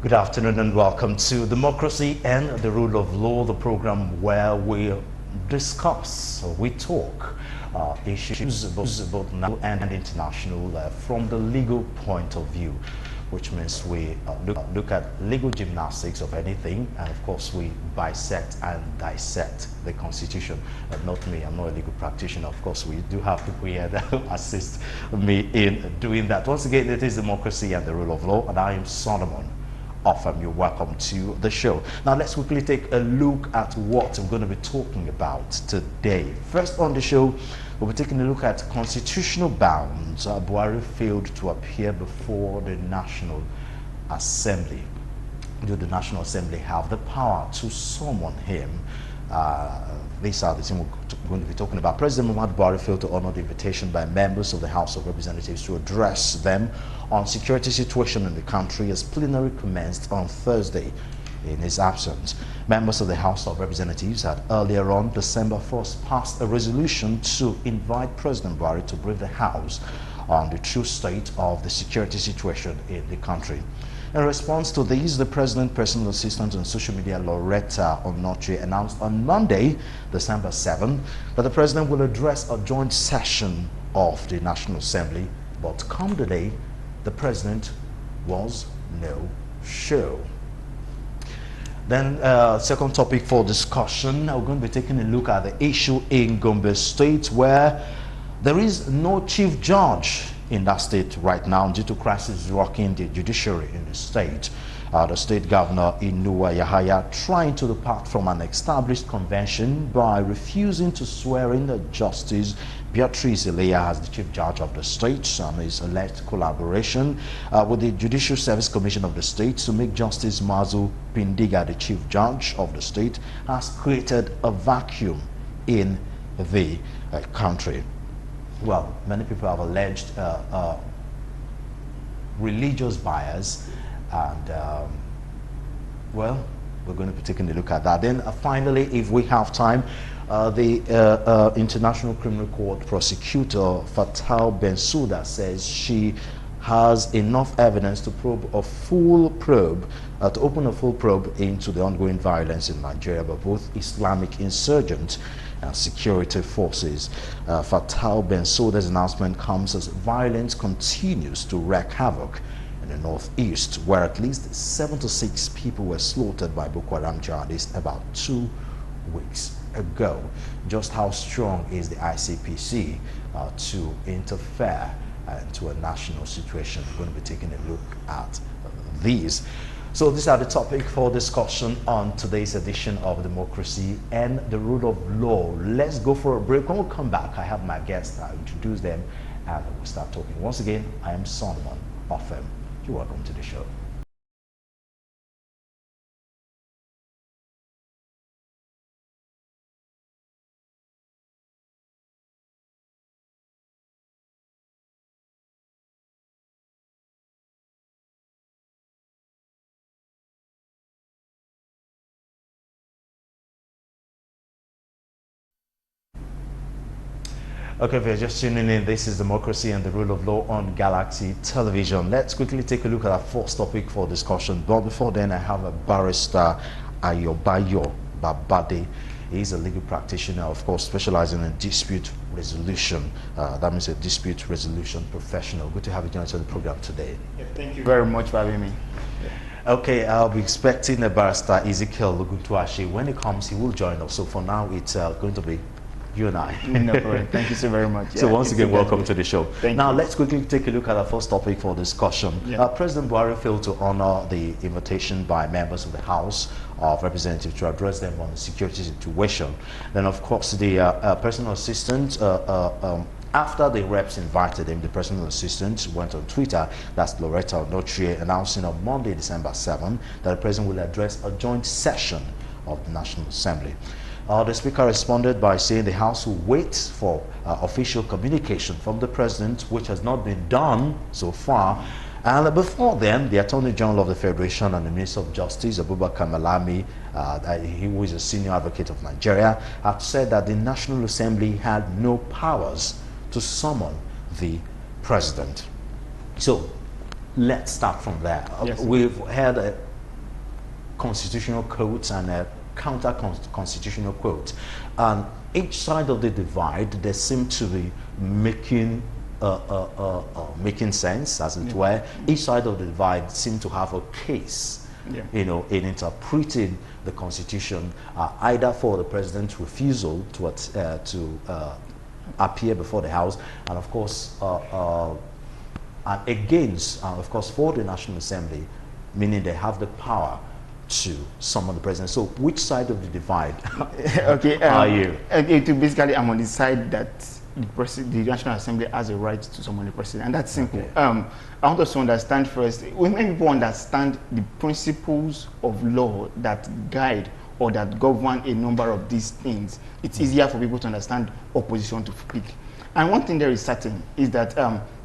Good afternoon and welcome to Democracy and the Rule of Law, the program where we discuss, we talk issues both national and international from the legal point of view, which means we look at legal gymnastics of anything, and of course we bisect and dissect the Constitution. Not me, I'm not a legal practitioner. Of course, we do have people here that assist me in doing that. Once again, it is Democracy and the Rule of Law, and I am Solomon. You're welcome to the show. Now let's quickly take a look at what we're going to be talking about today. First on the show, we'll be taking a look at constitutional bounds. Buhari failed to appear before the National Assembly. Do the National Assembly have the power to summon him? These are the things we're going to be talking about. President Muhammadu Buhari failed to honor the invitation by members of the House of Representatives to address them on security situation in the country as plenary commenced on Thursday in his absence. Members of the House of Representatives had earlier on December 1st passed a resolution to invite President Buhari to brief the House on the true state of the security situation in the country. In response to these, the President's personal assistant on social media, Loretta Onochie, announced on Monday, December 7, that the President will address a joint session of the National Assembly, but come the day, the President was no show. Then, second topic for discussion, we're going to be taking a look at the issue in Gombe State, where there is no chief judge in that state right now due to crisis rocking the judiciary in the state. The state governor, Inuwa Yahaya, trying to depart from an established convention by refusing to swear in the Justice Beatrice Eleya as the chief judge of the state, and his alleged collaboration with the Judicial Service Commission of the state to make Justice Mazu Pindiga the chief judge of the state has created a vacuum in the country. Well, many people have alleged religious bias, and well, we're going to be taking a look at that. Then finally, if we have time, the International Criminal Court prosecutor Fatal Bensouda says she has enough evidence to probe a full probe, to open a full probe into the ongoing violence in Nigeria by both Islamic insurgents and security forces. Fatal Bensouda's announcement comes as violence continues to wreak havoc in the northeast, where at least 76 people were slaughtered by Boko Haram jihadists about 2 weeks ago. Just how strong is the ICPC to interfere into a national situation? We're going to be taking a look at these. So these are the topic for discussion on today's edition of Democracy and the Rule of Law. Let's go for a break. When we come back, I have my guests. I'll introduce them and we'll start talking. Once again, I am Solomon Offem. You're welcome to the show. Okay, if you're just tuning in, this is Democracy and the Rule of Law on Galaxy Television. Let's quickly take a look at our first topic for discussion. But before then, I have a barrister, Ayobayo Babade. He's a legal practitioner, of course, specializing in dispute resolution. That means a dispute resolution professional. Good to have you join us on the program today. Yeah, thank you very much for having me. Yeah. Okay, I'll be expecting a barrister, Ezekiel Luguntuashi. When he comes, he will join us. So for now, it's going to be you and I. No problem. Thank you so very much. So once again, welcome to the show. Thank now, you. Let's quickly take a look at our first topic for discussion. Yeah. President Buhari failed to honor the invitation by members of the House of Representatives to address them on the security situation. Then, of course, the personal assistant, after the reps invited him, the personal assistant went on Twitter, that's Loretta Onochie, announcing on Monday, December 7, that the president will address a joint session of the National Assembly. The Speaker responded by saying the House will wait for official communication from the President, which has not been done so far. And before then, the Attorney General of the Federation and the Minister of Justice, Abubakar Malami, he who is a senior advocate of Nigeria, have said that the National Assembly had no powers to summon the President. So let's start from there. Yes. We've had constitutional quotes and counter-constitutional quotes. And each side of the divide, they seem to be making sense, as it were. Each side of the divide seem to have a case, in interpreting the Constitution, either for the president's refusal to appear before the House, and of course, and against, of course, for the National Assembly, meaning they have the power to summon the president. So which side of the divide are you? Basically, I'm on the side that the National Assembly has a right to summon the president, and that's simple. I want us to understand first, when people understand the principles of law that guide or that govern a number of these things, it's easier for people to understand opposition to speak. And one thing there is certain is that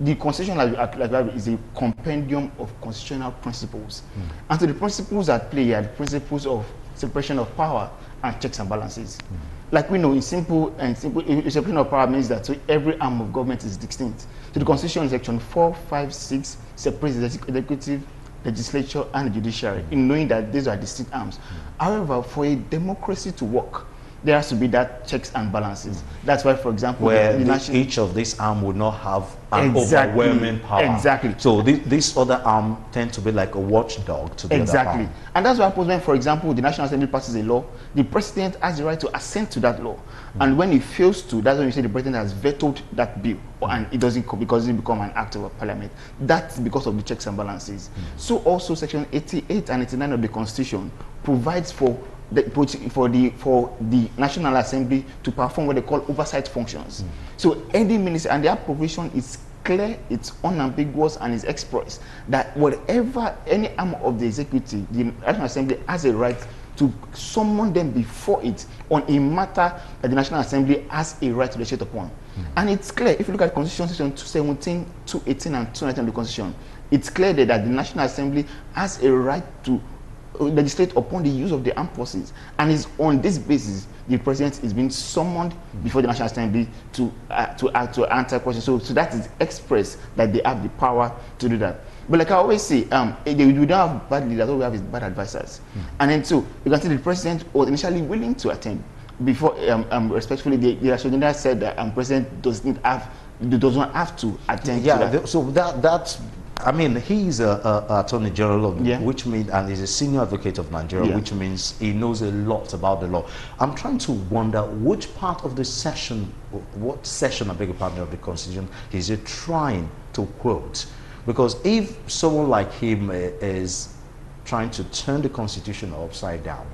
the Constitution is a compendium of constitutional principles. And so the principles at play are the principles of separation of power and checks and balances. Like we know, in simple, separation of power means that so every arm of government is distinct. So the Constitution in section 4, 5, 6 separates the executive, legislature, and the judiciary, in knowing that these are distinct arms. However, for a democracy to work, there has to be that checks and balances. That's why, for example, where each of these arms would not have an overwhelming power. Exactly. So this other arm tend to be like a watchdog to the other arm. And that's what happens when, for example, the National Assembly passes a law. The president has the right to assent to that law. And when he fails to, that's when you say the president has vetoed that bill, and it doesn't become an act of parliament. That's because of the checks and balances. So also Section 88 and 89 of the Constitution provides for the National Assembly to perform what they call oversight functions. So any minister, and their provision is clear, it's unambiguous, and it's express that whatever any arm of the executive, the National Assembly has a right to summon them before it on a matter that the National Assembly has a right to legislate upon. And it's clear, if you look at Constitution Section 217, 218, and 219 of the Constitution, it's clear that the National Assembly has a right to legislate upon the use of the armed forces, and it's on this basis the president is being summoned before the National Assembly to answer questions. So that is express that they have the power to do that. But like I always say, we don't have bad leaders, all we have is bad advisors. And then so you can see the president was initially willing to attend before, respectfully, the agenda said that president does not have to attend. Yeah, to that. So that I mean, he's a Attorney General, which means, and he's a senior advocate of Nigeria, which means he knows a lot about the law. I'm trying to wonder which part of the session, what section, I beg your pardon, of the Constitution is he trying to quote? Because if someone like him is trying to turn the Constitution upside down,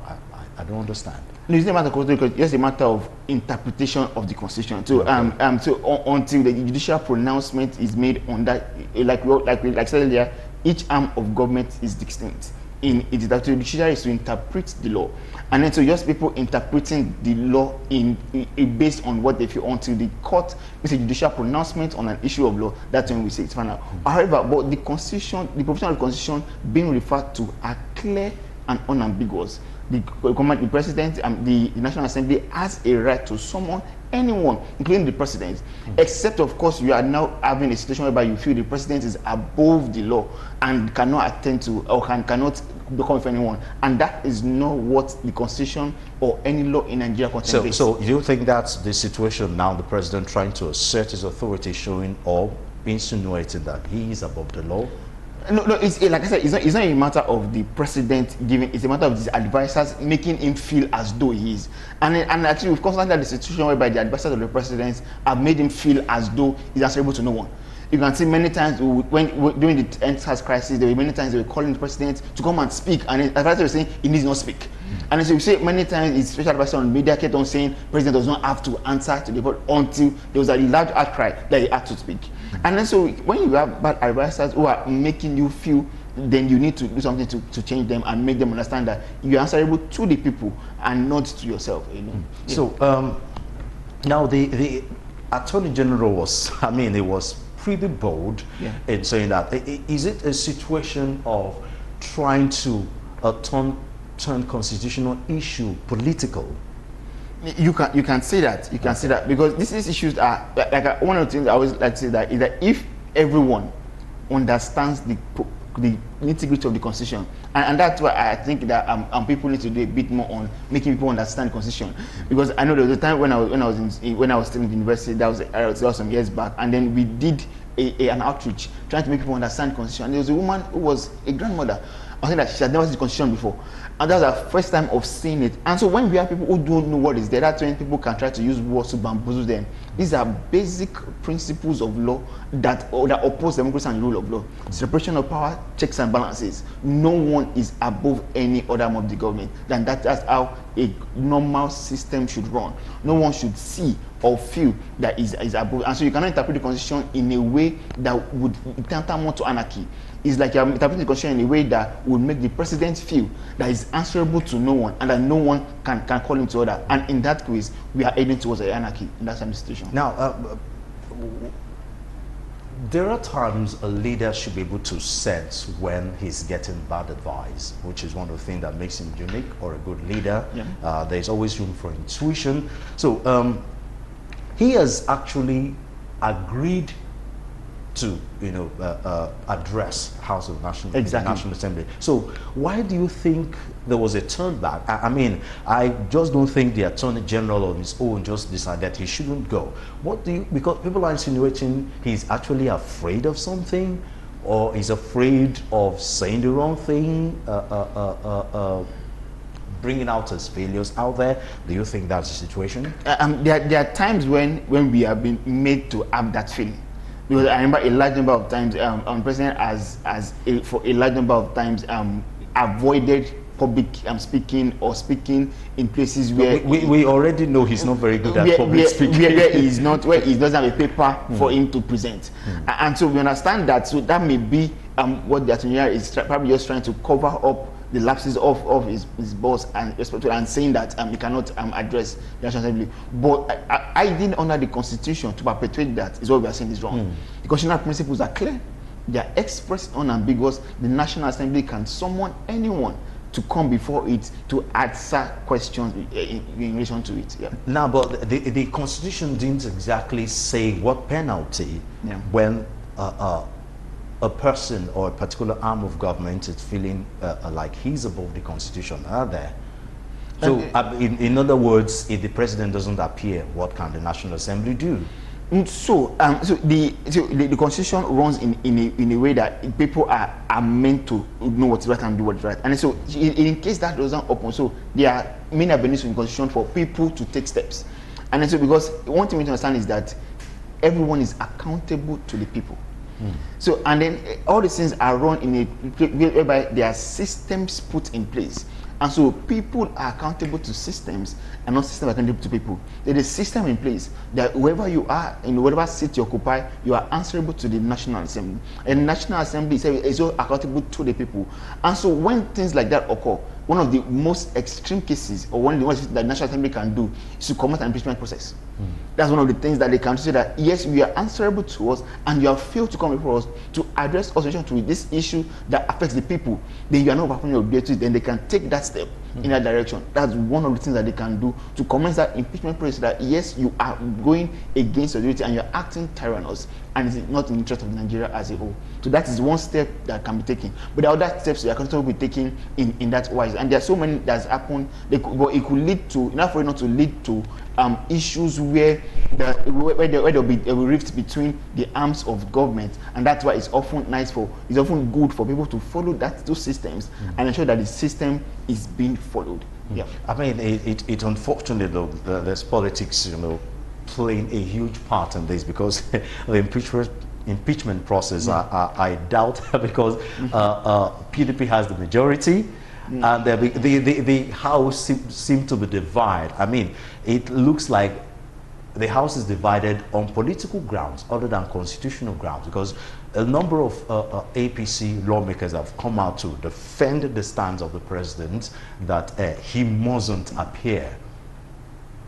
I don't understand. No, it's not a matter of because it's a matter of interpretation of the Constitution. So, until the judicial pronouncement is made on that, like I said earlier, each arm of government is distinct. The judiciary is to interpret the law, and then so just people interpreting the law based on what they feel until the court makes a judicial pronouncement on an issue of law. That's when we say it's final. However, but the Constitution, the provision of the Constitution being referred to are clear and unambiguous. The president and the National Assembly has a right to summon anyone, including the president, except of course you are now having a situation whereby you feel the president is above the law and cannot attend to or cannot become with anyone, and that is not what the Constitution or any law in Nigeria contemplates. So you think that's the situation now, the president trying to assert his authority, showing or insinuating that he is above the law? No, it's like I said, it's not a matter of the president giving, it's a matter of his advisors making him feel as though he is. And actually, we've constantly had the situation whereby the advisors of the president have made him feel as though he's answerable to no one. You can see many times during the NSAS crisis, there were many times they were calling the president to come and speak, and the advisor was saying he needs not speak. And as you say, many times his special advisor on media kept on saying president does not have to answer to the board until there was a large outcry that he had to speak. And then so when you have bad advisors who are making you feel, then you need to do something to change them and make them understand that you are answerable to the people and not to yourself. So now the Attorney General was, he was pretty bold in saying that. Is it a situation of trying to turn constitutional issue political? You can say that. You can say that because these issues are like one of the things I always like to say that is that if everyone understands the the nitty-gritty of the constitution, and that's why I think that people need to do a bit more on making people understand the constitution, because I know there was a time when I was still in the university, that was some years back, and then we did an outreach trying to make people understand the constitution. And there was a woman who was a grandmother. I think that she had never seen the constitution before, and that was her first time of seeing it. And so when we have people who don't know what is there, that's when people can try to use words to bamboozle them. These are basic principles of law that oppose democracy and rule of law. Separation of power, checks and balances. No one is above any other arm of the government. Then that's how a normal system should run. No one should see or feel that is above. And so you cannot interpret the constitution in a way that would tantamount to anarchy. It's like you're interpreting the constitution in a way that would make the president feel that he's answerable to no one and that no one can call him to order. And in that case, we are heading towards anarchy in that situation. Now, there are times a leader should be able to sense when he's getting bad advice, which is one of the things that makes him unique or a good leader. Yeah. There's always room for intuition. So he has actually agreed to address House of National Assembly. So why do you think there was a turn back? I mean, I just don't think the Attorney General on his own just decided he shouldn't go. Because people are insinuating he's actually afraid of something, or he's afraid of saying the wrong thing, bringing out his failures out there. Do you think that's the situation? There are times when we have been made to have that feeling. Because I remember a large number of times, the president for a large number of times avoided public speaking or speaking in places where we already know he's not very good at public speaking. Where he doesn't have a paper for him to present, and so we understand that. So that may be what the Attorney General is probably just trying to cover up the lapses of his boss and saying that he cannot address the National Assembly. But I didn't under the Constitution to perpetuate that is what we are saying is wrong. The constitutional principles are clear. They are expressed unambiguous. The National Assembly can summon anyone to come before it to answer questions in relation to it. Yeah. Now, but the Constitution didn't exactly say what penalty when a person or a particular arm of government is feeling like he's above the Constitution, are there? So, in other words, if the president doesn't appear, what can the National Assembly do? So the Constitution runs in a way that people are meant to know what's right and do what's right. And so, in case that doesn't open, so there are many avenues in the Constitution for people to take steps. And so, because one thing we need to understand is that everyone is accountable to the people. So, and then all these things are run in a whereby there are systems put in place. And so people are accountable to systems and not systems accountable to people. There is a system in place that whoever you are, in whatever seat you occupy, you are answerable to the National Assembly. And the National Assembly is also accountable to the people. And so when things like that occur, one of the most extreme cases, or one of the most that the National Assembly can do, is to commence an impeachment process. That's one of the things that they can say that, yes, we are answerable to us, and you have failed to come before us to address us to this issue that affects the people. Then you are not performing your duty, then they can take that step in that direction. That's one of the things that they can do to commence that impeachment process, that yes, you are going against your duty and you're acting tyrannous, and it's not in the interest of Nigeria as a whole. So that is one step that can be taken. But the other steps that are going to be taken in that wise. And there are so many that's happened, but it could lead to, enough for it not to lead to issues where there will be a rift between the arms of government, and that's why it's often good for people to follow those systems and ensure that the system is being followed. Yeah, I mean, it unfortunately though, there's politics, playing a huge part in this, because the impeachment process, I doubt, because PDP has the majority. And the House seemed to be divided. I mean, it looks like the House is divided on political grounds other than constitutional grounds, because a number of APC lawmakers have come out to defend the stance of the president that he mustn't appear.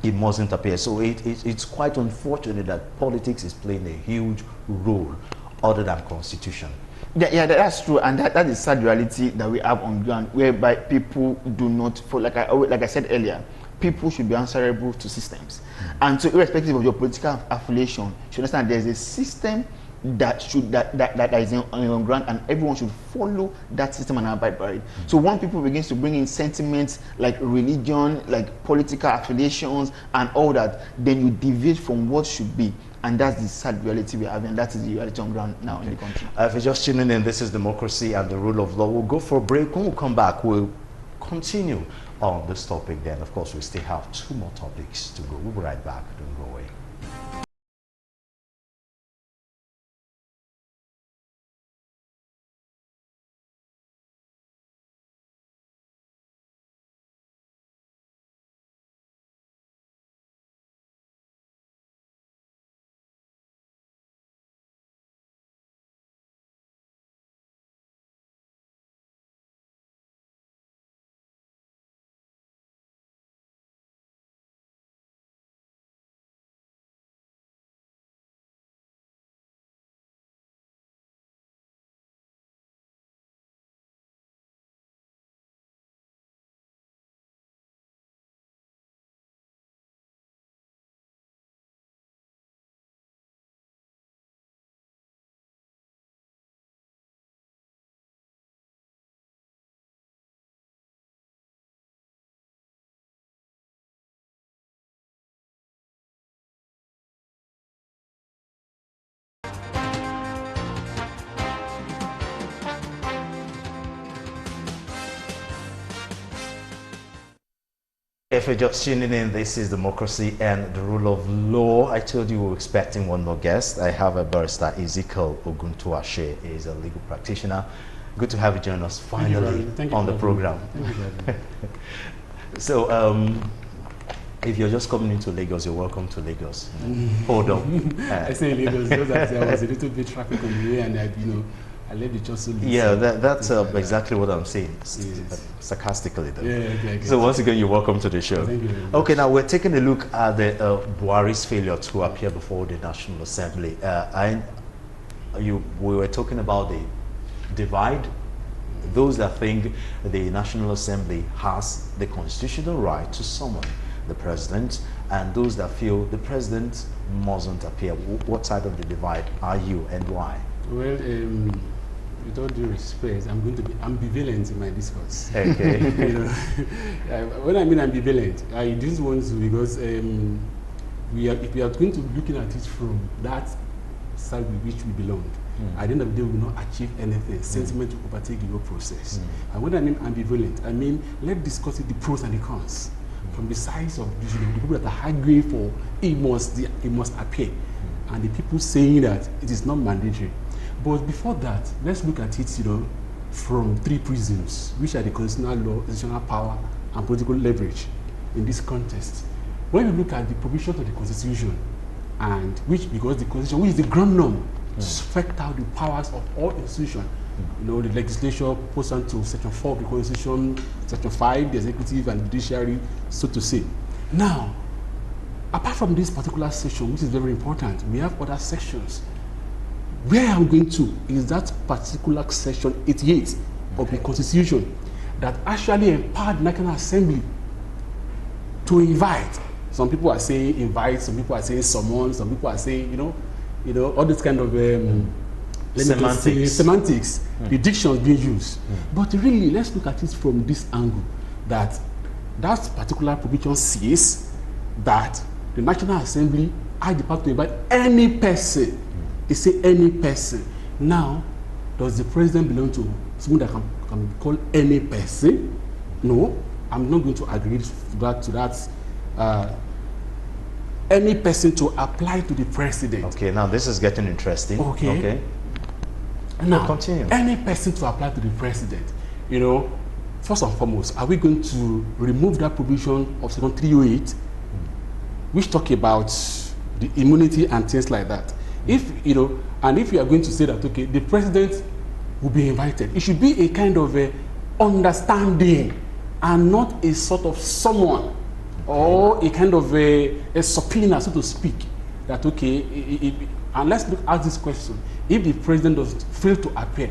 He mustn't appear. So it's quite unfortunate that politics is playing a huge role other than constitution. Yeah, that's true, and that is sad reality that we have on ground, whereby people do not follow. Like I said earlier, people should be answerable to systems, and so irrespective of your political affiliation, you should understand there's a system that is on ground, and everyone should follow that system and abide by it. So when people begins to bring in sentiments like religion, like political affiliations and all that, then you deviate from what should be. And that's the sad reality we have, and that is the reality on ground now in the country. If you're just tuning in, this is Democracy and the Rule of Law. We'll go for a break. When we come back, we'll continue on this topic. Then, of course, we still have 2 more topics to go. We'll be right back. Don't go away. If you're just tuning in, this is Democracy and the Rule of Law. I told you we were expecting one more guest. I have a barrister, Ezekiel Oguntuashe. He is a legal practitioner. Good to have you join us finally on the program. So, if you're just coming into Lagos, you're welcome to Lagos. Hold on. I say Lagos because there was a little bit traffic on the way, and I left the church. Yeah, that's exactly what I'm saying. Yes. Sarcastically, though. Yeah, okay, so once again, you're welcome to the show. Thank you very much. Okay, now we're taking a look at the Buhari's failure to appear before the National Assembly. We were talking about the divide. Those that think the National Assembly has the constitutional right to summon the president, and those that feel the president mustn't appear. What side of the divide are you, and why? Well, with all due respect, I'm going to be ambivalent in my discourse. Okay. When I mean ambivalent, I just want to, because if we are going to be looking at it from that side with which we belong, at the end of the day, we will not achieve anything. Sentiment will overtake the whole process. And when I mean ambivalent, I mean let's discuss it, the pros and the cons. From the sides of the people that are arguing for it must appear, and the people saying that it is not mandatory. But before that, let's look at it, from 3 prisms, which are the constitutional law, constitutional power, and political leverage in this context. When you look at the provisions of the Constitution, and because the Constitution, which is the ground norm, spec out the powers of all institutions. The legislature puts on to Section 4 of the Constitution, Section 5, the executive and judiciary, so to say. Now, apart from this particular section, which is very important, we have other sections. Where I'm going to is that particular section 88 of the Constitution that actually empowered the National Assembly to invite. Some people are saying invite, some people are saying summon, some people are saying, all this kind of semantics, the dictions being used. But really, let's look at it from this angle, that particular provision says that the National Assembly has the power to invite any person. They say any person. Now, does the president belong to someone that can be called any person? No, I'm not going to agree to that. Any person to apply to the president. Okay, now this is getting interesting. Okay. Now, continue. Any person to apply to the president, first and foremost, are we going to remove that provision of Section 308, which talk about the immunity and things like that? If and if you are going to say that, okay, the president will be invited, it should be a kind of a understanding and not a sort of someone or a kind of a subpoena, so to speak. That okay, and let's ask this question: if the president does fail to appear,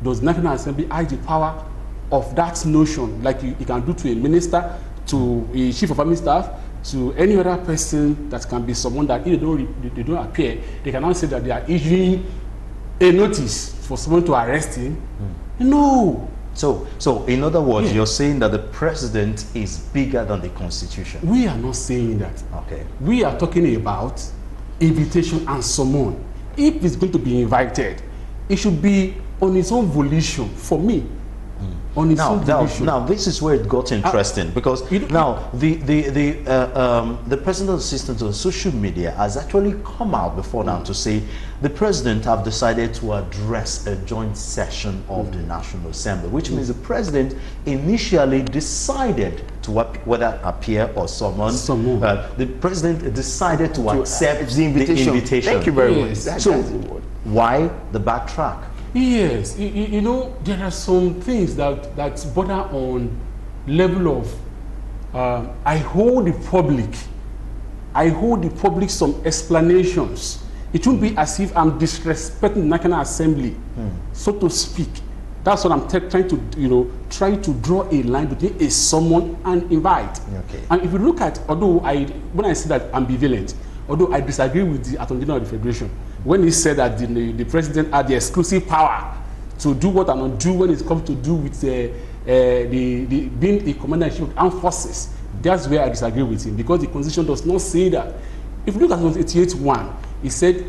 does National Assembly have the power of that notion, like you can do to a minister, to a chief of army staff, to any other person that can be someone that if they don't appear, they cannot say that they are issuing a notice for someone to arrest him. No. So in other words, Yeah. you're saying that the president is bigger than the constitution. We are not saying that. Okay. We are talking about invitation and summon. If it's going to be invited, it should be on its own volition. For me, on its own volition. Now, this is where it got interesting because now the president's assistant on social media has actually come out before now to say the president have decided to address a joint session of the National Assembly, which means the president initially decided to whether appear or summon. The president decided to accept the invitation. Thank you very much. Yes. So why the backtrack? Yes, you know, there are some things that border on level of I hold the public some explanations. It won't be as if I'm disrespecting the National Assembly, so to speak. That's what I'm trying to, try to draw a line between a summon and invite. Okay. And if you look at, when I say that ambivalent, although I disagree with the Attorney General of the Federation, when he said that the president had the exclusive power to do what and not do when it comes to do with being a commander-in-chief of armed forces, that's where I disagree with him, because the constitution does not say that. If you look at 88.1, it said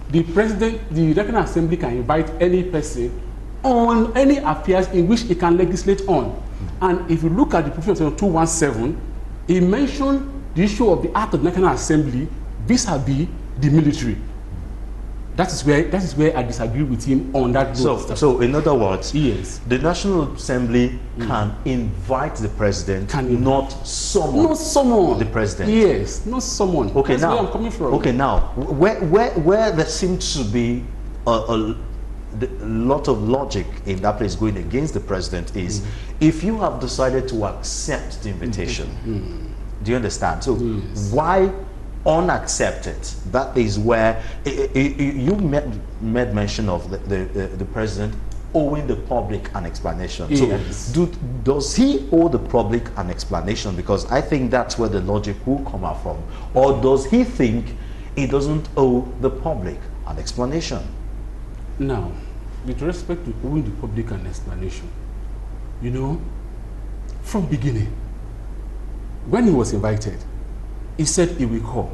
the National Assembly can invite any person on any affairs in which it can legislate on. And if you look at the provision of 217, it mentioned the issue of the Act of the National Assembly vis-a-vis the military. That is where I disagree with him on that. So in other words, yes, the National Assembly can invite the president, not summon the president. Yes, not someone. Okay, that's now where I'm coming from. Okay, now where there seems to be a lot of logic in that place going against the president is if you have decided to accept the invitation. Do you understand? So why unaccepted? That is where you made mention of the president owing the public an explanation. Yes. So does he owe the public an explanation? Because I think that's where the logic will come out from. Or does he think he doesn't owe the public an explanation? Now, with respect to owing the public an explanation, from beginning, when he was invited, he said he will come.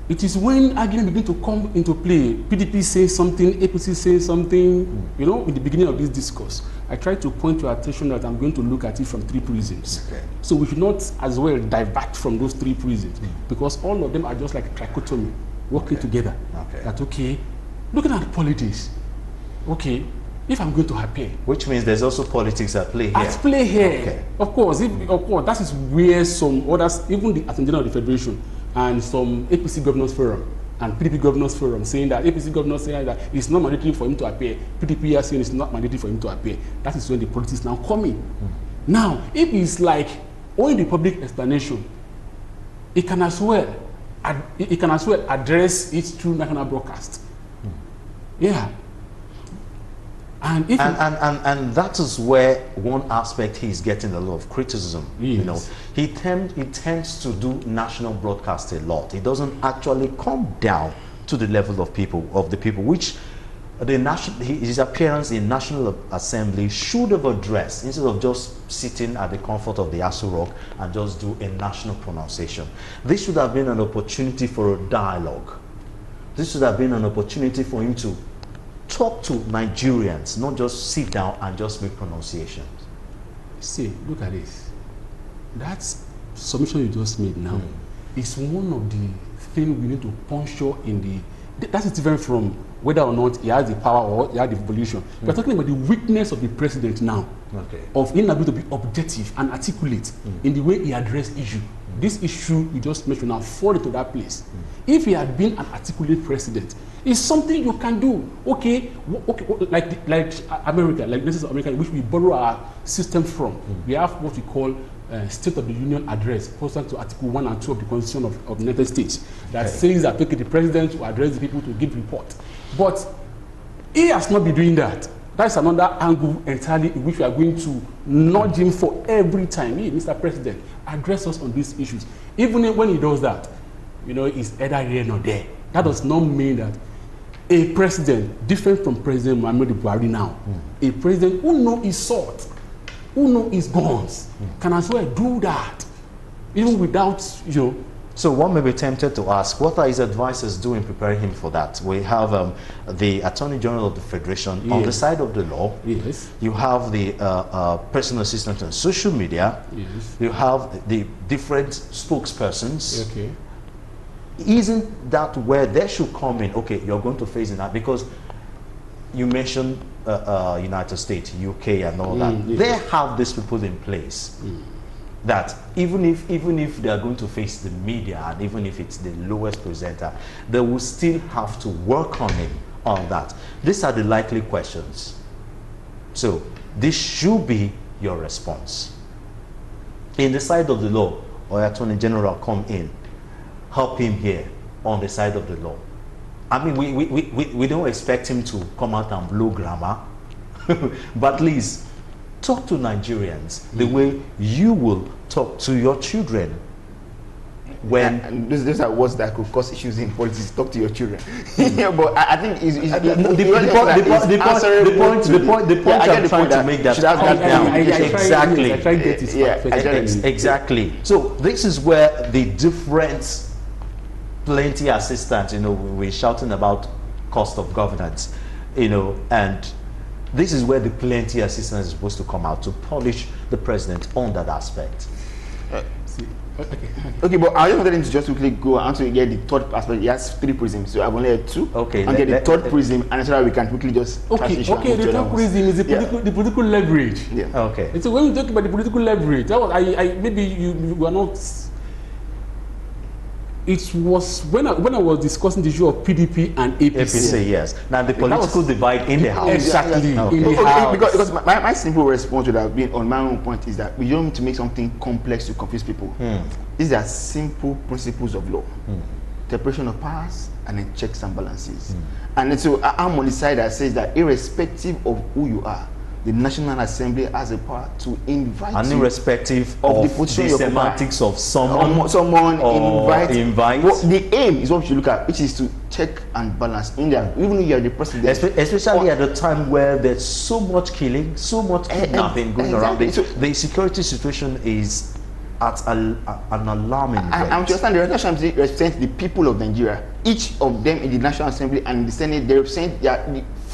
It is when argument began to come into play, PDP saying something, APC saying something, in the beginning of this discourse, I tried to point to attention that I'm going to look at it from three prisms. Okay. So we should not as well divert from those three prisms, because all of them are just like a trichotomy, working together. Okay. That, looking at politics, if I'm going to appear, which means there's also politics at play here. At play here, okay. Of course, that is where some others, even the Attorney General of the Federation and some APC Governors Forum and PDP Governors Forum, saying that APC Governors saying that it's not mandatory for him to appear. PDP are saying it's not mandatory for him to appear. That is when the politics now coming. Now, if it's like owing the public explanation, it can as well address it through national broadcast. Yeah. And that is where one aspect he's getting a lot of criticism. Yes. He tends to do national broadcast a lot. He doesn't actually come down to the level of the people, which his appearance in National Assembly should have addressed, instead of just sitting at the comfort of the Aso Rock and just do a national pronunciation. This should have been an opportunity for a dialogue. This should have been an opportunity for him to talk to Nigerians, not just sit down and just make pronunciations. See, look at this. That submission you just made now is one of the things we need to puncture in the... That is different from whether or not he has the power or he has the volition. We're talking about the weakness of the president now, of inability to be objective and articulate in the way he addressed issue. This issue you just mentioned now fall into that place. If he had been an articulate president, it's something you can do. Okay, like America, like this is America, which we borrow our system from. We have what we call State of the Union Address, pursuant to Article 1 and 2 of the Constitution of the United States, that says that the president will address the people to give report. But he has not been doing that. That's another angle entirely in which we are going to nudge him for every time. Hey, Mr. President, address us on these issues. Even when he does that, it's either here or there. That does not mean that a president different from President Muhammadu Buhari now, a president who know his sword, who know his guns, can as well do that, even without, you know. So one may be tempted to ask, what are his advisors doing preparing him for that? We have the Attorney General of the Federation on the side of the law. Yes. You have the personal assistant on social media. Yes. You have the different spokespersons. Okay. Isn't that where they should come in? Okay, you're going to face that because you mentioned United States, UK, and all that. Yes. They have these people in place that even if they are going to face the media, and even if it's the lowest presenter, they will still have to work on him on that. These are the likely questions. So this should be your response. In the side of the law, or Attorney General come in, help him here on the side of the law. I mean, we don't expect him to come out and blow grammar, but at least talk to Nigerians the way you will talk to your children. When and those are words that could cause issues in politics. Talk to your children. Yeah, but I think the point I'm trying to make that exactly. So this is where the different plenty assistants, you know, we're shouting about cost of governance, you know, and this is where the plenty assistance is supposed to come out to polish the president on that aspect. Okay, but I just wanted him to just quickly go on to get the third aspect. He has 3 prisms, so I've only had 2. Okay, and get the third prism, and so that we can quickly just transition. Okay, the third prism is the political leverage. Yeah. Okay. And so when we talk about the political leverage, that was maybe you were not. It was when I was discussing the issue of PDP and APC. APC, yes. Now the political divide in the house. Exactly. Okay. In the house. Because my simple response would have been on my own point is that we don't need to make something complex to confuse people. These are simple principles of law. Separation of powers and then checks and balances. And so I'm on the side that says that irrespective of who you are, the National Assembly has the power to invite and you, irrespective of the semantics of someone invite. Well, the aim is what you look at, which is to check and balance in there, even if you are the president. Especially at a time where there's so much killing, so much kidnapping going around. The security situation is at an alarming rate. I'm to understand the National Assembly represents the people of Nigeria. Each of them in the National Assembly and the Senate, they represent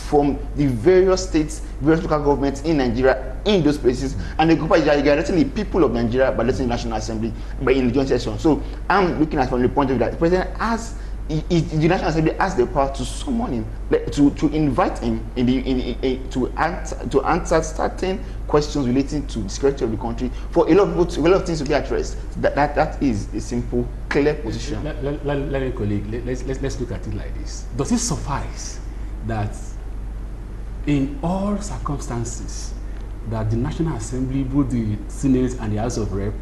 from the various states, various local governments in Nigeria, in those places, and the group is directly the people of Nigeria, but let's say National Assembly, but in the joint session. So I'm looking at from the point of view that the president has, the National Assembly has the power to summon him, to invite him to answer certain questions relating to the security of the country. For a lot of people, a lot of things to be addressed. That is a simple, clear position. Let's look at it like this. Does it suffice that in all circumstances that the National Assembly, both the Senate and the House of Rep,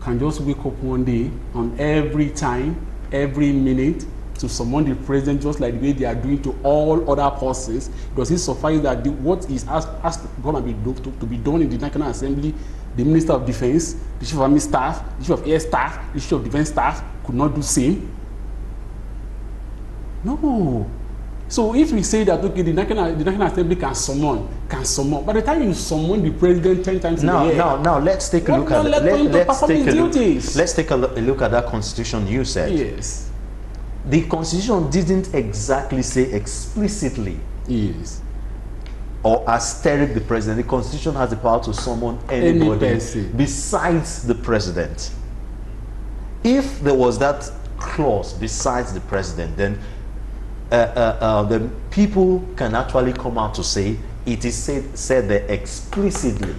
can just wake up one day on every time, every minute, to summon the president just like the way they are doing to all other persons? Does it suffice that what is asked going to be done in the National Assembly, the Minister of Defense, the Chief of Army Staff, the Chief of Air Staff, the Chief of Defense Staff could not do same? No. So if we say that, okay, the National Assembly can summon, by the time you summon the president 10 times now, in a year, now let's take a look at let's take a look at that constitution you said. Yes. The constitution didn't exactly say explicitly, yes, or asterisk the president. The constitution has the power to summon anybody besides the president. If there was that clause besides the president, then the people can actually come out to say it is said there explicitly,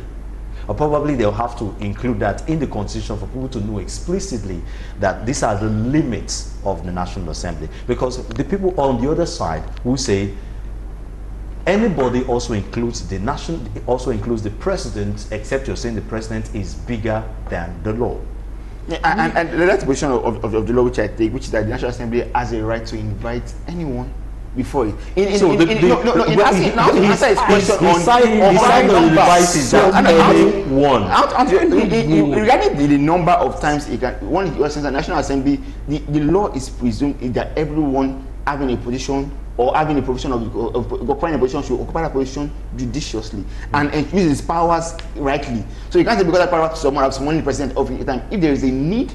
or probably they'll have to include that in the constitution for people to know explicitly that these are the limits of the National Assembly. Because the people on the other side who say anybody also includes the president, except you're saying the president is bigger than the law. Yeah, and the last position of the law which I take, which is that the National Assembly has a right to invite anyone before it. Regarding the number of times it can, one in the National Assembly, the law is presumed that everyone having a position or having a position of occupying a position should occupy that position judiciously and use his powers rightly. So you can't say because that power to someone else, someone the president of the time. If there is a need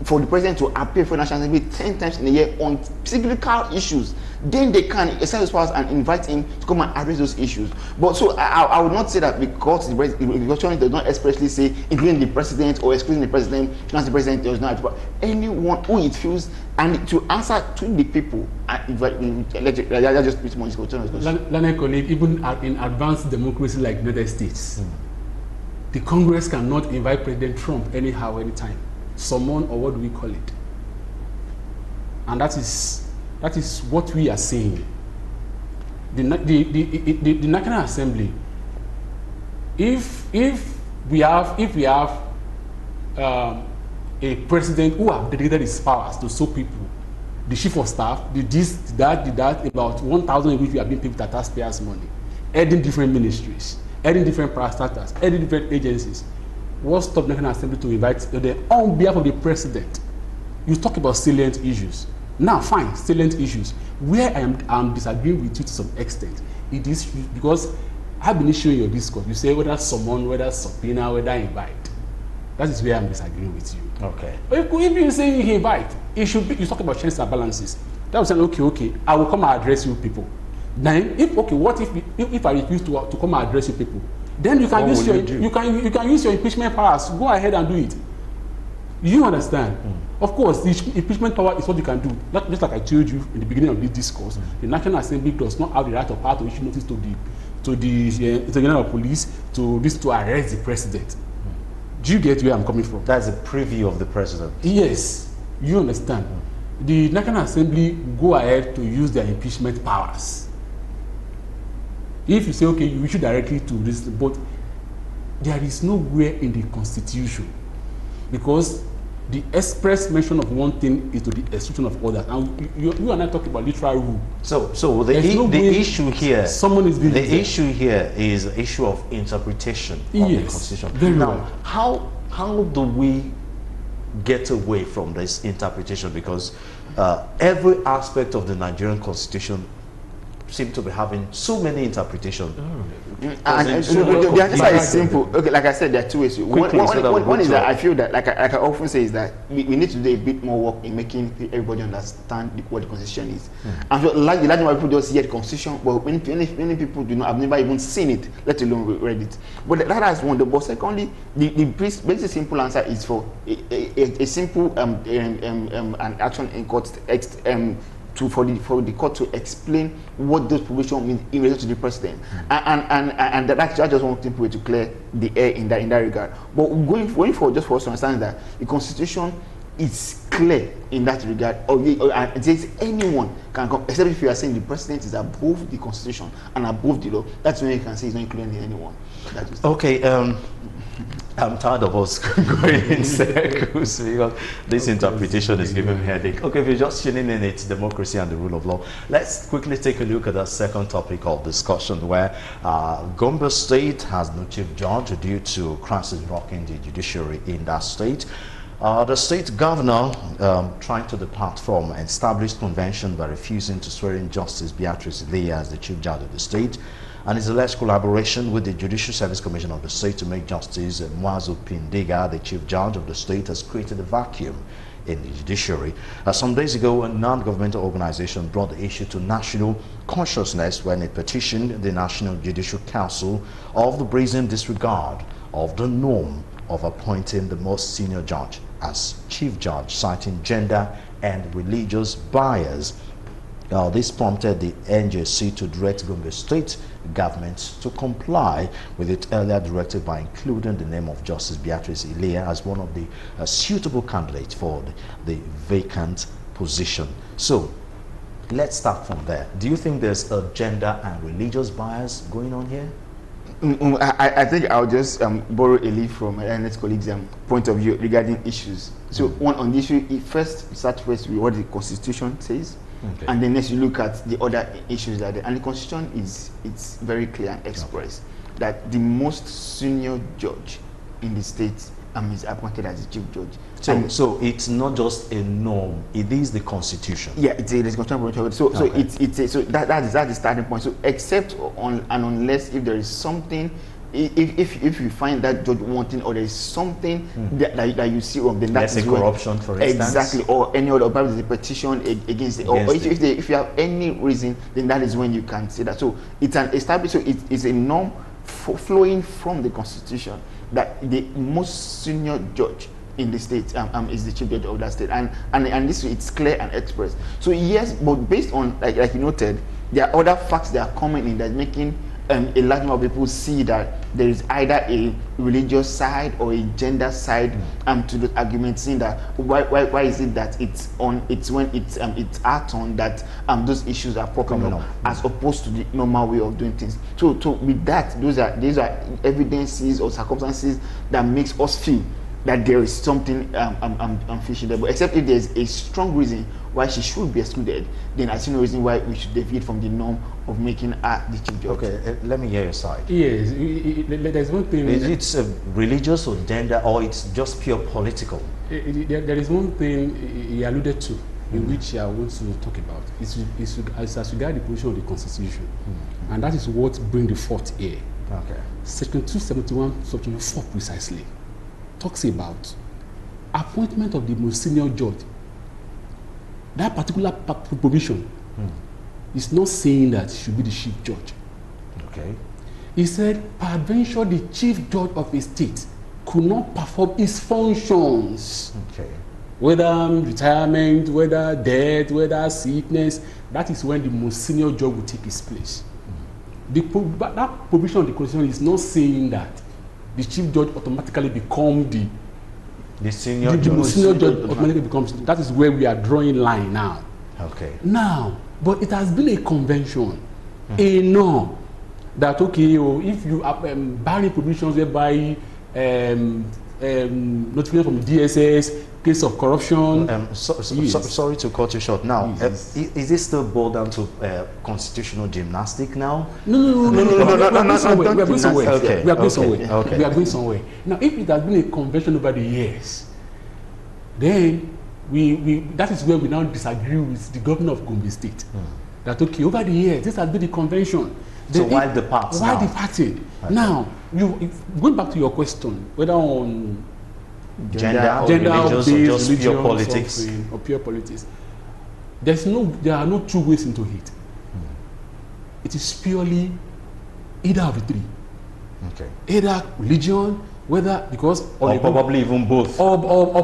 for the president to appear for National Assembly 10 times in a year on cyclical issues, then they can exercise those powers and invite him to come and address those issues. But so I would not say that because the question does not expressly say including the president or excluding the president, the president does not. But anyone who it feels and to answer to the people, just pretty much Learned colleague, even in advanced democracy like United States, the Congress cannot invite President Trump anyhow, anytime. Summon, or what do we call it? And that is what we are saying. The National Assembly, if we have a president who have delegated his powers to so people, the chief of staff, the this, that, about 1,000 of which we have been paid with taxpayers' money, heading different ministries, heading different parastatals, heading different agencies. What stopped the National Assembly to invite them on behalf of the president? You talk about salient issues. Now, fine, salient issues. Where I'm disagreeing with you to some extent, it is because I've been issuing your discourse. You say whether summon, whether subpoena, whether invite. That is where I'm disagreeing with you. Okay. If you say you invite, it should be, you talk about checks and balances. That was saying, okay, I will come and address you people. Then, what if I refuse to come and address you people? Then you can use you can use your impeachment powers. Go ahead and do it. You understand? Of course, the impeachment power is what you can do. Just like I told you in the beginning of this discourse, the National Assembly does not have the right of power to issue notice to the General Police to arrest the president. Do you get where I'm coming from? That's a preview of the president. Yes, you understand. The National Assembly go ahead to use their impeachment powers. If you say, okay, you issue directly to this, but there is nowhere in the Constitution, because the express mention of one thing is to the exclusion of others. And you and I talk about literal rule. So the issue here, the issue here is the issue of interpretation of the Constitution. Now, how do we get away from this interpretation? Because every aspect of the Nigerian Constitution seem to be having so many interpretations. And the answer is simple. Okay, like I said, there are two ways. One is that I feel that, like I often say, is that we need to do a bit more work in making everybody understand what the Constitution is. And so, like the large number of people just hear the Constitution, but many people do not, have never even seen it, let alone read it. But that is one. But secondly, the basic simple answer is for a simple an action in court for the court to explain what those provisions mean in relation to the president, and that's just one simple way to clear the air in that regard. But going forward, just for us to understand that the Constitution is clear in that regard, and it says anyone can come, except if you are saying the president is above the Constitution and above the law. That's when you can say it's not including anyone. Okay. I'm tired of us going in circles because this interpretation is giving me a headache. Okay, if you're just tuning in, it's democracy and the rule of law. Let's quickly take a look at the second topic of discussion, where Gombe State has no chief judge due to crisis rocking the judiciary in that state. The state governor trying to depart from an established convention by refusing to swear in Justice Beatrice Ilia as the chief judge of the state, and his alleged collaboration with the Judicial Service Commission of the state to make Justice Mwazu Pindiga the chief judge of the state has created a vacuum in the judiciary. Some days ago, a non-governmental organization brought the issue to national consciousness when it petitioned the National Judicial Council of the brazen disregard of the norm of appointing the most senior judge as chief judge, citing gender and religious bias. This prompted the NJC to direct Gombe State government to comply with its earlier directive by including the name of Justice Beatrice Ilia as one of the suitable candidates for the vacant position. So let's start from there. Do you think there's a gender and religious bias going on here? I think I'll just borrow a leaf from my next colleague's point of view regarding issues. So one on the issue, start first with what the Constitution says. Okay. And then next you look at the other issues that and the Constitution it's very clear and express that the most senior judge in the state is appointed as the chief judge. So it's not just a norm; it is the Constitution. Yeah, it's a constitutional. So that's the starting point. So except on and unless if there is something, if you find that judge wanting or there is something that you see wrong, then that's corruption, for instance. Exactly, or any other, probably the petition against it, or if you have any reason, then that is when you can say that. So it's an established. So it's a norm flowing from the Constitution that the most senior judge in the state is the chief judge of that state, and this it's clear and express. So yes, but based on like you noted, there are other facts that are coming in that making a large number of people see that there is either a religious side or a gender side to the argument, saying that why is it that it's when it's our turn that those issues are popping up as opposed to the normal way of doing things. So with that, these are evidences or circumstances that makes us feel that there is something fishy there. But except if there's a strong reason why she should be excluded, then I see no reason why we should deviate from the norm of making her the chief judge. Okay, let me hear your side. Yes, there's one thing. Is it religious or gender, or it's just pure political? There is one thing he alluded to, in which I want to talk about. It's as regards the position of the Constitution, and that is what brings the fourth here. Okay. Section 271, Section 4 precisely talks about appointment of the most senior judge. That particular provision is not saying that he should be the chief judge. Okay. He said, peradventure the chief judge of a state could not perform his functions. Okay. Whether retirement, whether death, whether sickness, that is when the most senior judge will take his place. But that provision of the Constitution is not saying that the chief judge automatically become the senior judge automatically becomes. That is where we are drawing line now. Okay. Now, but it has been a convention, a norm that if you are barring provisions whereby notification from DSS, case of corruption. Sorry to cut you short. Now, is this still boiled down to constitutional gymnastic now? No. We are going somewhere. We are going somewhere. Okay. We are going somewhere. Okay. We are going somewhere. Now, if it has been a convention over the years, then that is where we now disagree with the governor of Gombe State. That over the years, this has been the convention. So why depart? Why departed? Okay. Now, going back to your question, whether on gender or religious or just pure politics or pure politics, there are no two ways into it. It is purely either of the three. Okay. Either religion, whether because or probably even both, or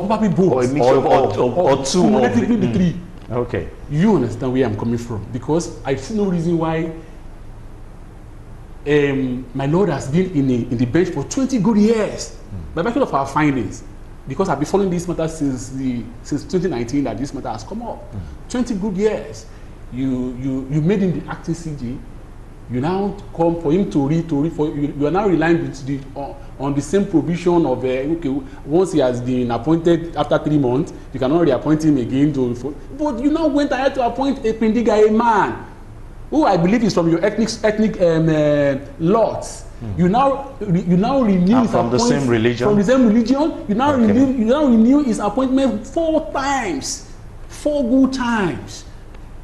probably both, or a mixture or two of the three. Okay. You understand where I'm coming from, because I see no reason why my Lord has been in the bench for 20 good years. By virtue of our findings, because I've been following this matter since 2019 that this matter has come up. 20 good years. You made him the acting CG. You now come for him to read for you are now relying on the same provision of once he has been appointed after 3 months, you cannot reappoint him again but you now went ahead to appoint a Pindiga, a man who I believe is from your ethnic lots. You now renew his from the same religion. From the same religion, you now renew his appointment 4 times, 4 good times.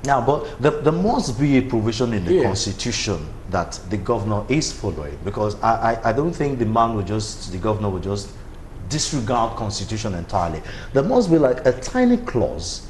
Now, but there must be a provision in the Constitution that the governor is following, because I don't think the governor would just disregard Constitution entirely. There must be like a tiny clause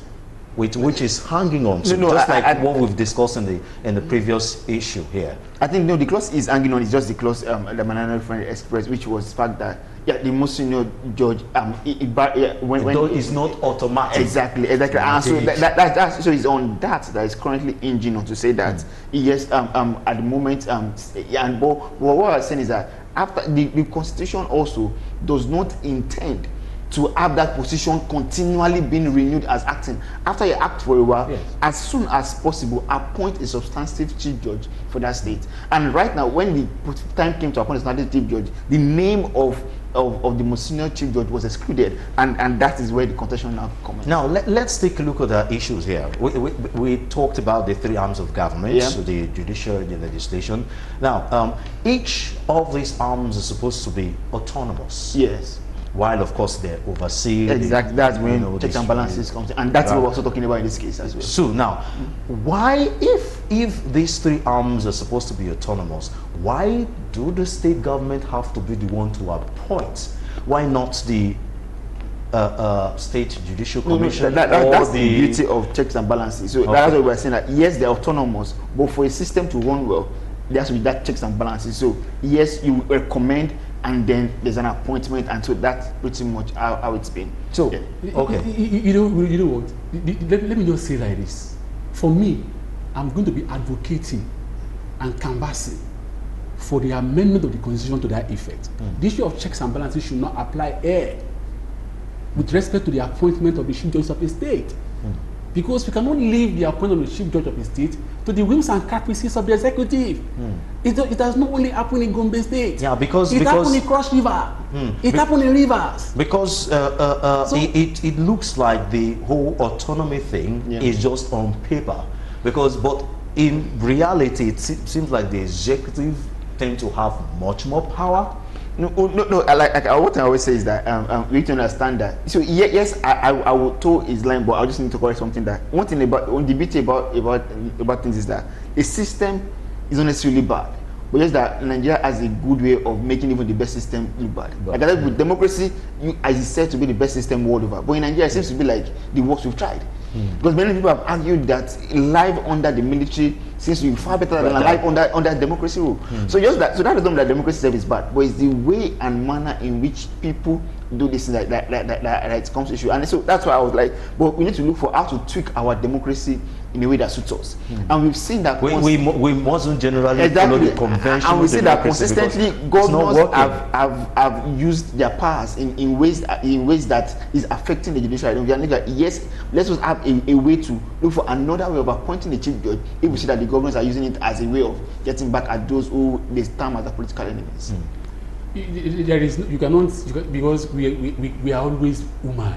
which is hanging on to, what we've discussed in the previous issue here. I think the clause is hanging on is just the clause the Manana Friend expressed, which was the fact that the most senior judge it's not automatic. Exactly. And so it's on that is currently hinging on to say that yes, at the moment but what I'm saying is that after the Constitution also does not intend to have that position continually being renewed as acting. After you act for a while, as soon as possible, appoint a substantive chief judge for that state. And right now, when the time came to appoint a substantive chief judge, the name of the most senior chief judge was excluded, and that is where the contention now comes. Now let's take a look at the issues here. We talked about the 3 arms of government, so the judiciary, the legislation. Now each of these arms is supposed to be autonomous. Yes. while of course they oversee. Exactly, that's when checks and balances comes in, and that's what we're also talking about in this case as well. So now, why, if these three arms are supposed to be autonomous, why do the state government have to be the one to appoint? Why not the State Judicial Commission? That's the beauty of checks and balances. So that's what we're saying, that yes, they're autonomous, but for a system to run well, there has to be that checks and balances. So yes, you recommend, and then there's an appointment, and so that's pretty much how it's been. So you know what? Let me just say like this. For me, I'm going to be advocating and canvassing for the amendment of the Constitution to that effect. The issue of checks and balances should not apply here with respect to the appointment of the Chief Justice of the State. Because we cannot leave the appointment of the Chief Judge of the State to the whims and caprices of the executive. It does not only happen in Gombe State. Yeah, because it happened in Cross River. It happened in Rivers. Because it looks like the whole autonomy thing is just on paper. But in reality, it seems like the executive tend to have much more power. No. Like what I always say is that we need to understand that. So yes, I will toe his line, but I just need to correct something. That one thing about debate about things is that a system is not necessarily bad, but just that Nigeria has a good way of making even the best system look bad. Like that with democracy, as is said to be the best system world over, but in Nigeria it seems to be like the worst we've tried. Because many people have argued that life under the military seems to be far better than life under democracy rule. So just that, so that doesn't mean that democracy itself is bad, but it's the way and manner in which people do this that it comes to issue. And so that's why I was like, but we need to look for how to tweak our democracy in a way that suits us. And we've seen that we mustn't generally follow the convention. And we see that consistently governors have used their powers in ways that is affecting the judiciary. We are like, yes, let's just have a way to look for another way of appointing the chief judge if we see that the governors are using it as a way of getting back at those who they term as the political enemies. There is because we are always human.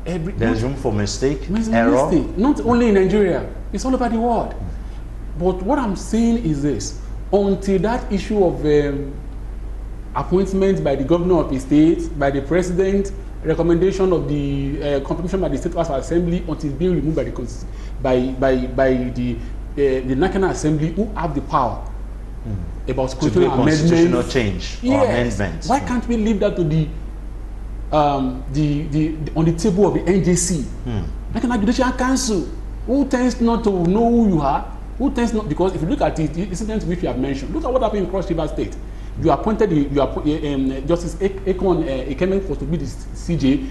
There's room for mistake, error. Not only in Nigeria, it's all over the world. But what I'm saying is this: until that issue of appointment by the governor of the state, by the president, recommendation of the confirmation by the State House of Assembly, until it's being removed by the National Assembly, who have the power about constitutional change or amendments. Why can't we leave that to the on the table of the NJC, National Judicial Council, who tends not to know who you are, who tends not, because if you look at it, the incidents which you have mentioned, look at what happened in Cross River State. You appointed Justice Ekon Ekeme was to be the CJ.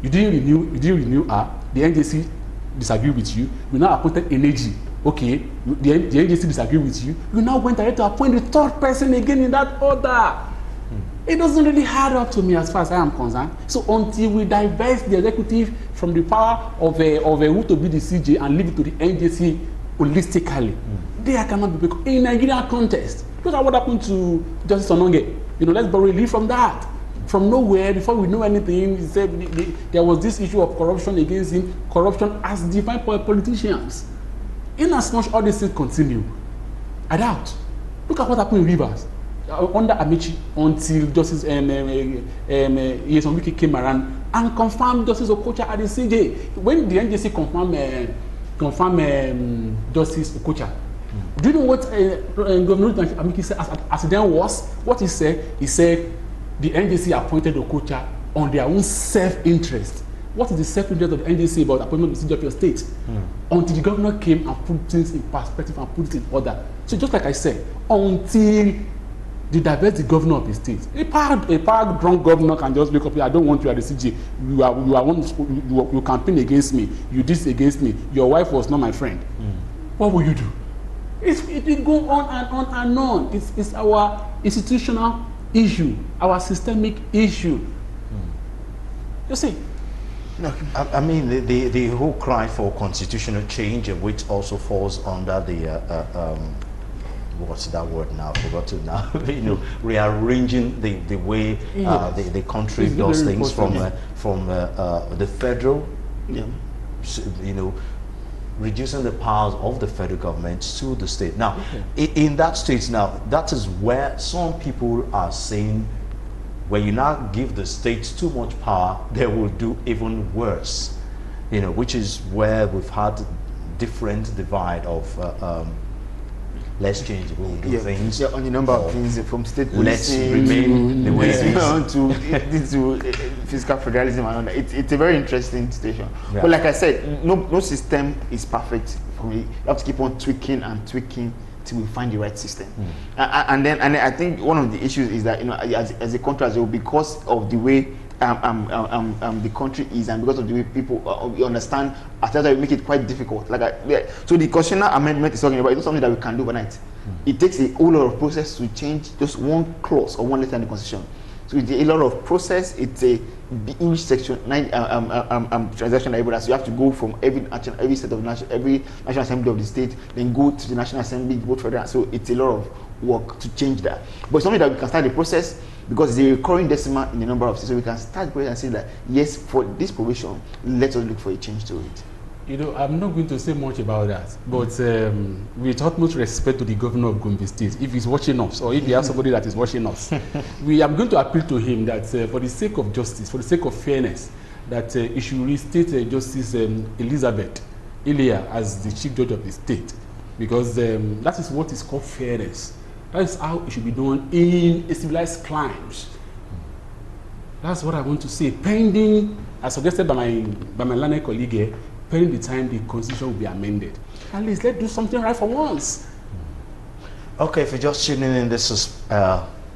You didn't renew her. The NJC disagreed with you. You now appointed Energy. Okay, the NJC disagreed with you. You now went ahead to appoint the third person again in that order. It doesn't really add up to me as far as I am concerned. So until we divest the executive from the power of who to be the CJ and leave it to the NJC holistically, there cannot be. In Nigerian context, look at what happened to Justice Ononge. Let's borrow a leaf from that. From nowhere, before we know anything, he said there was this issue of corruption against him, corruption as defined by politicians. In as much all these things continue, I doubt. Look at what happened in Rivers. Under Amici, until Justice Yesonwike came around and confirmed Justice Okocha at the CJ. When the NJC confirmed Justice Okocha, do you know what Governor Amiki said as it then was? What he said the NJC appointed Okocha on their own self-interest. What is the self-interest of the NJC about appointment of the CJ of your state? Until the governor came and put things in perspective and put it in order. So just like I said, until they divest the governor of the state. A power drunk governor can just wake up here, I don't want you at the CJ. You campaign against me. You did against me. Your wife was not my friend. What will you do? It will go on and on and on. It's our institutional issue, our systemic issue. You see? No, I mean the whole cry for constitutional change, which also falls under the what's that word now? I forgot to now. Rearranging the way the country does things from the federal, reducing the powers of the federal government to the state. Now, in that state now, that is where some people are saying when you now give the states too much power, they will do even worse. Which is where we've had different divide of let's change the way we do things. Yeah, on the number of things from state let's policing remain the way it is. to fiscal federalism and all that. It's a very interesting situation. Yeah. But like I said, no system is perfect for me. You have to keep on tweaking and tweaking till we find the right system. And then I think one of the issues is that as a country as well, because of the way the country is, and because of the way people understand, at times we make it quite difficult. So the constitutional amendment is talking about, it's not something that we can do overnight. It takes a whole lot of process to change just one clause or one letter in the constitution. So it's a lot of process. It's a English section transaction that so you have to go from every state of every national assembly of the state, then go to the national assembly, vote for that. So it's a lot of work to change that. But it's something that we can start the process, because it's a recurring decimal in the number of states. So we can start the process and say that yes, for this provision, let us look for a change to it. I'm not going to say much about that, but with utmost respect to the governor of Gombe State, if he's watching us, or if he has somebody that is watching us, we are going to appeal to him that for the sake of justice, for the sake of fairness, that he should restate Justice Elizabeth Ilia as the chief judge of the state, because that is what is called fairness. That is how it should be done in a civilized climes. That's what I want to say. Pending, as suggested by my learned colleague, pending the time the constitution will be amended. At least let's do something right for once. Okay, if you're just tuning in, this is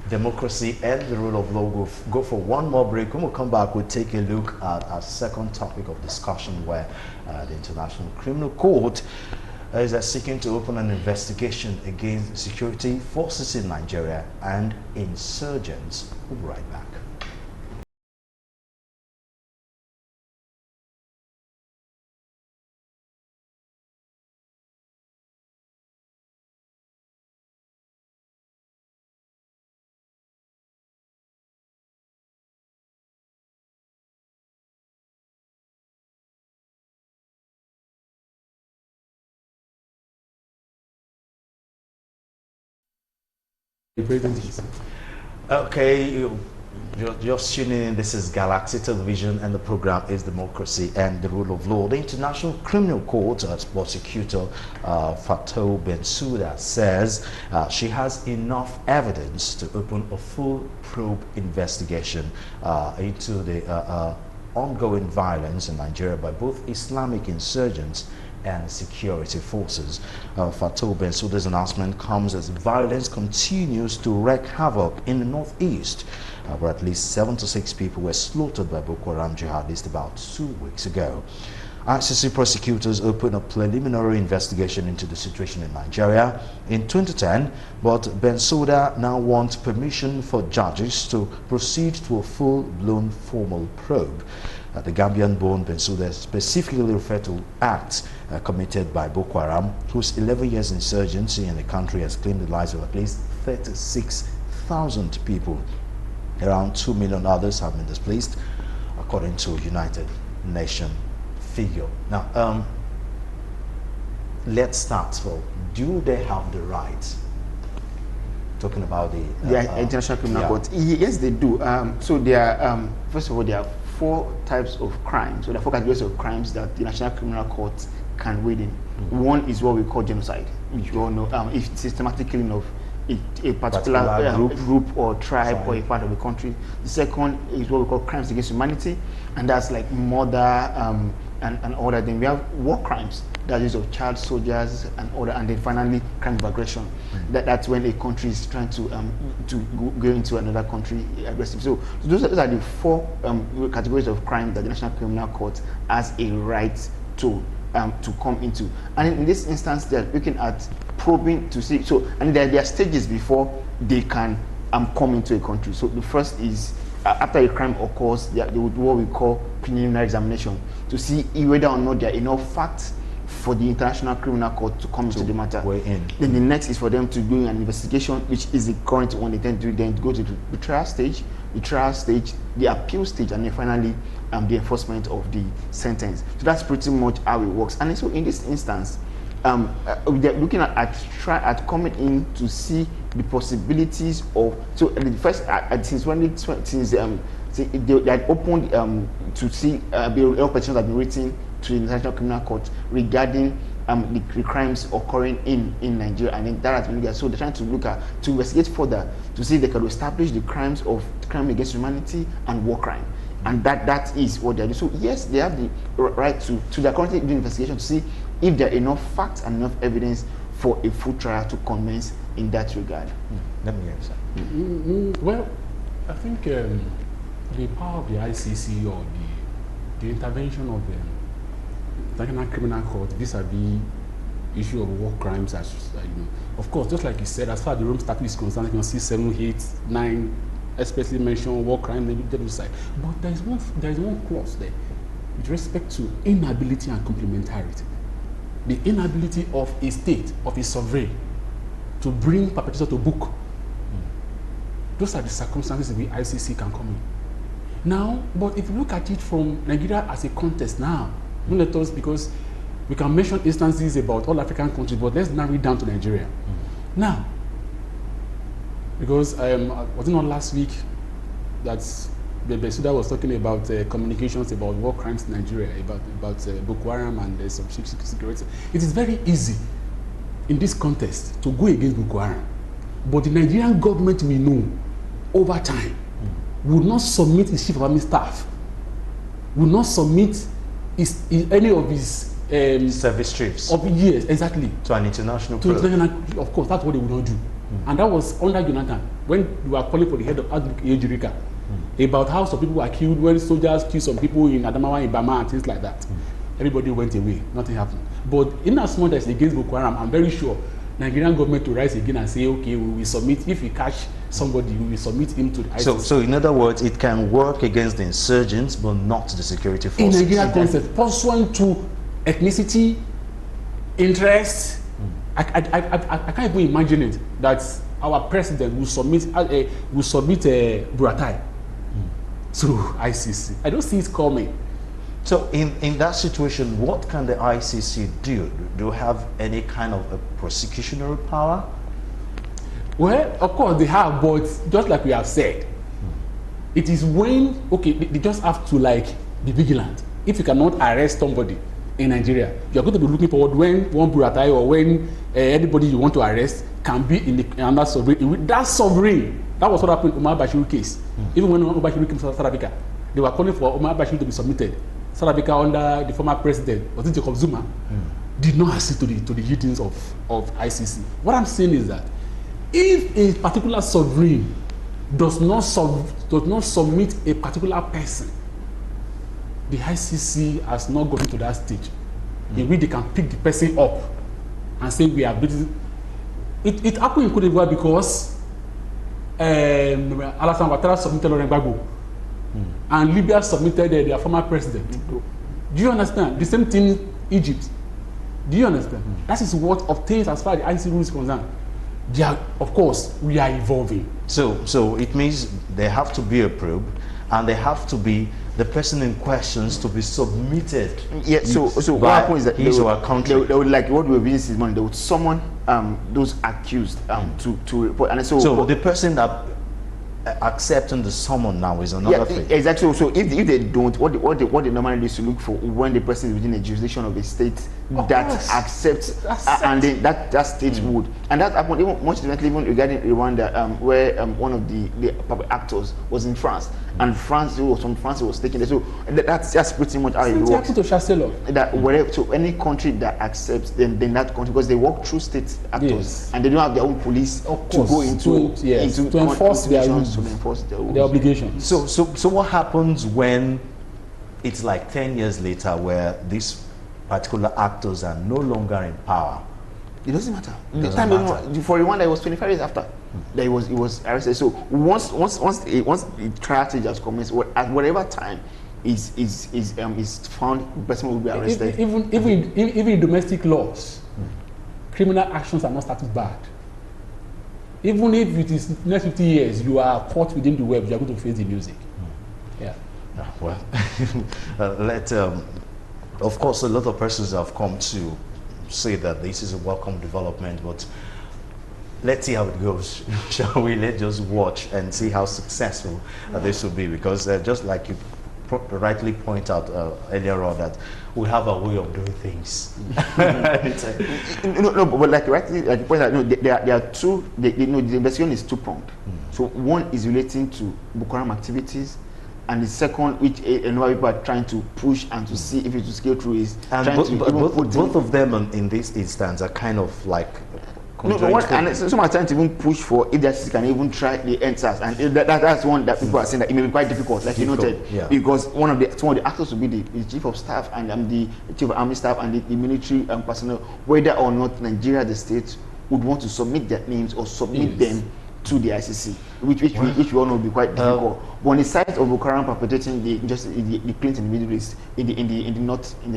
democracy and the rule of law. We'll go for one more break. When we come back, we'll take a look at our second topic of discussion, where the International Criminal Court is seeking to open an investigation against security forces in Nigeria and insurgents. We'll be right back. Okay, you're just tuning in. This is Galaxy Television, and the program is Democracy and the Rule of Law. The International Criminal Court prosecutor Fatou Bensouda says she has enough evidence to open a full probe investigation into the ongoing violence in Nigeria by both Islamic insurgents and security forces. Fatou Bensouda's announcement comes as violence continues to wreak havoc in the northeast, where at least 76 people were slaughtered by Boko Haram jihadists about 2 weeks ago. ICC prosecutors opened a preliminary investigation into the situation in Nigeria in 2010, but Bensouda now wants permission for judges to proceed to a full-blown formal probe. The Gambian-born Bensouda specifically referred to acts committed by Boko Haram, whose 11 years insurgency in the country has claimed the lives of at least 36,000 people. Around 2 million others have been displaced, according to United Nations figure. Now, let's start. So, do they have the right? Talking about the International Criminal Court. Yes, they do. So there are, first of all, there are 4 types of crimes. So there are 4 categories of crimes that the National Criminal Court can wade in. One is what we call genocide, which we all know, if systematic killing of a particular group or tribe or a part of the country. The second is what we call crimes against humanity, and that's like murder and all that. Then we have war crimes, that is of child soldiers and order, and then finally crime of aggression. That's when a country is trying to go into another country aggressive. So those are the 4 categories of crime that the National Criminal Court has a right to come into. And in this instance, they're looking at probing to see. So, and there are stages before they can come into a country. So the first is after a crime occurs, they would do what we call preliminary examination to see whether or not there are enough facts for the International Criminal Court to come into the matter. Then the next is for them to do an investigation, which is the current one. They tend to then go to the trial stage, the appeal stage, and then finally the enforcement of the sentence. So that's pretty much how it works. And so in this instance, they're looking at coming in to see the possibilities of, so the first since they had opened to see the petitions have been written to the International Criminal Court regarding the crimes occurring in Nigeria, and then that has been there. So they're trying to look at, to investigate further to see if they can establish the crimes of crime against humanity and war crime, and that is what they're doing. So yes, they have the right to they're currently doing investigation to see if there are enough facts and enough evidence for a full trial to commence in that regard. Let me answer. Well, I think the power of the ICC or the intervention of the International Criminal Court vis-a-vis issue of war crimes, as you know, of course, just like you said, as far as the Rome Statute is concerned, you can see 7, 8, 9 especially mention war crime, maybe genocide. But there is one clause there with respect to inability and complementarity. The inability of a state, of a sovereign, to bring perpetrator to book. Those are the circumstances in which ICC can come in. Now, but if you look at it from Nigeria as a context now, don't let us, because we can mention instances about all African countries, but let's narrow it down to Nigeria. Now, because was it not last week that Besuda was talking about communications about war crimes in Nigeria, about Boko Haram and some security. It is very easy in this context to go against Boko Haram, but the Nigerian government, we know, over time, will not submit his chief of army staff, will not submit any of his service trips. Yes, exactly. To an international probe. Of course, that's what they would not do. And that was under Jonathan, when you were calling for the head of Ejirika, about how some people were killed, when soldiers killed some people in Adamawa, in Bama, and things like that. Everybody went away, nothing happened. But in as much as against Boko Haram, I'm very sure Nigerian government to rise again and say, okay, we will submit, if we catch somebody, we will submit him to the ICC. So in other words, it can work against the insurgents, but not the security forces. In Nigerian concept, pursuant to ethnicity, interest, I can't even imagine it, that our president will submit Buratai to ICC. I don't see it coming. So in that situation, what can the ICC do? Do you have any kind of a prosecutorial power? Well, of course they have, but just like we have said, it is when, okay, they just have to be vigilant. If you cannot arrest somebody in Nigeria, you are going to be looking forward when one Buratai or when anybody you want to arrest can be in another sovereign. That sovereign, that was what happened in Umar Bashir case. Even when Umar Bashir came to South Africa, they were calling for Umar Bashir to be submitted. South Africa under the former president, was it Jacob Zuma, did not accede to the duties of ICC. What I'm saying is that if a particular sovereign does not submit a particular person, the ICC has not gotten to that stage in which they can pick the person up and say we are beating. It happened in Cote d'Ivoire because Alassane Ouattara submitted Laurent Gbagbo, and Libya submitted their former president. Do you understand? The same thing Egypt. Do you understand? That is what obtains as far as the ICC rule is concerned. Of course, we are evolving. So it means there have to be a probe, and there have to be the person in questions to be submitted. Yeah. So what happens is that they would like what we business is money. They would summon those accused to report, and so the person that accepting the summon now is another thing. Exactly. So if they don't, what they normally do is to look for when the person is within the jurisdiction of a state that accepts, and then that state would, and that happened even much differently even regarding Rwanda, where one of the public actors was in France, and France was taking there. So that's just pretty much how it works. To Chancellor. That wherever, so any country that accepts, then that country, because they work through state actors, and they don't have their own police to go into enforce their rules. To enforce their obligations. So what happens when it's like 10 years later where these particular actors are no longer in power? It doesn't matter. For Rwanda, it was 25 years after that it was arrested. So once the trial stage has commenced, at whatever time is found, the person will be arrested. Even in domestic laws, criminal actions are not status barred. Even if it is next 50 years, you are caught within the web, you are going to face the music. Yeah. Well, of course, a lot of persons have come to say that this is a welcome development, but let's see how it goes. Shall we? Let's just watch and see how successful this will be. Because just like you rightly point out earlier on, that we have a way of doing things. No, but like rightly, like you point out, no, there are two. The investigation is two-pronged. So one is relating to Boko Haram activities, and the second, which another people are trying to push and to see if it will scale through, is trying to both of them in this instance are kind of like and some are trying to even push for if the ICC can even try the NSAS, and that's one that people are saying that it may be quite difficult, like you noted, because some of the actors will be the chief of staff and the chief of army staff and the military personnel, whether or not Nigeria, the state, would want to submit their names or submit them to the ICC, which we all know will be quite difficult. But on the side of Boko Haram perpetrating the claims in the Middle East, in the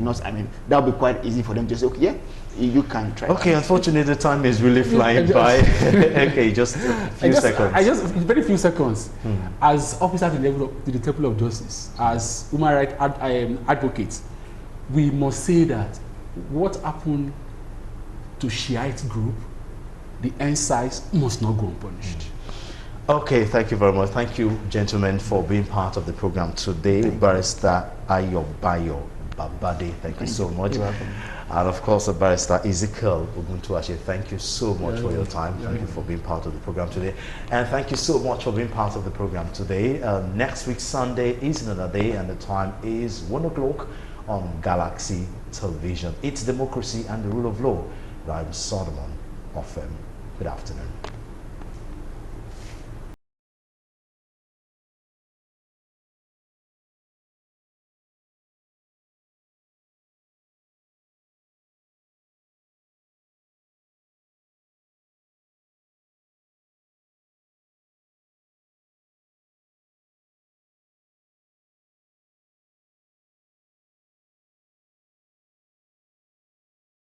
north, I mean, that would be quite easy for them to say, okay, yeah, you can try. Okay, unfortunately, the time is really flying by. Okay, just a few seconds. Very few seconds. As officers in the Temple of Justice, as human rights advocates, we must say that what happened to Shiite group, the NSAS must not go unpunished. Okay, thank you very much. Thank you, gentlemen, for being part of the program today. Barrister Ayobayo Babade, thank you so much. And of course, Barrister Ezekiel Oguntuashe, thank you so much for your time. Thank you for being part of the program today. And thank you so much for being part of the program today. Next week, Sunday, is another day, and the time is 1 o'clock on Galaxy Television. It's Democracy and the Rule of Law. I'm Solomon of Good afternoon.